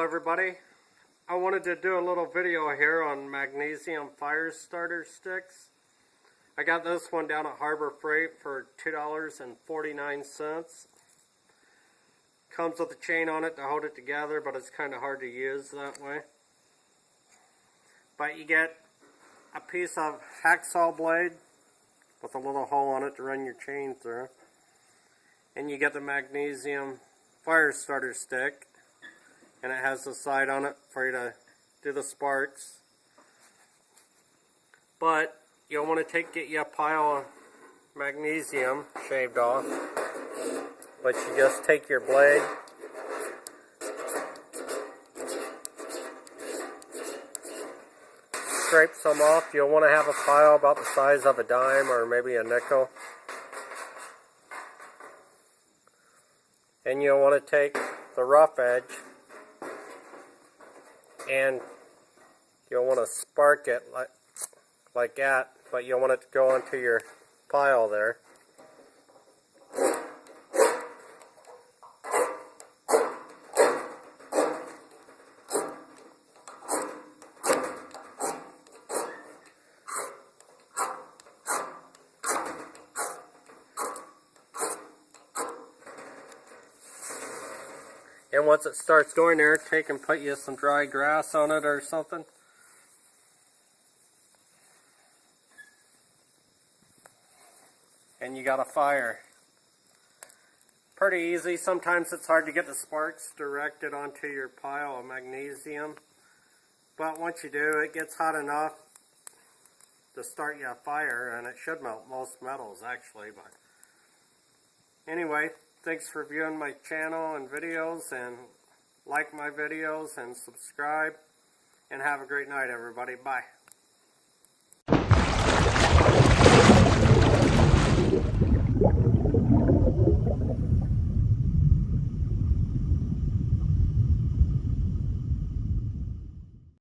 everybody. I wanted to do a little video here on magnesium fire starter sticks. I got this one down at Harbor Freight for $2.49. Comes with a chain on it to hold it together, but it's kind of hard to use that way. But you get a piece of hacksaw blade with a little hole on it to run your chain through. And you get the magnesium fire starter stick. And it has the side on it for you to do the sparks. But you'll want to get you a pile of magnesium shaved off. But you just take your blade, scrape some off. You'll want to have a pile about the size of a dime or maybe a nickel. And you'll want to take the rough edge and you'll want to spark it like that, but you'll want it to go into your pile there. And once it starts going there, take and put you some dry grass on it or something. And you got a fire. Pretty easy. Sometimes it's hard to get the sparks directed onto your pile of magnesium. But once you do, it gets hot enough to start you a fire, and it should melt most metals actually. But anyway, thanks for viewing my channel and videos, and like my videos and subscribe, and have a great night everybody. Bye.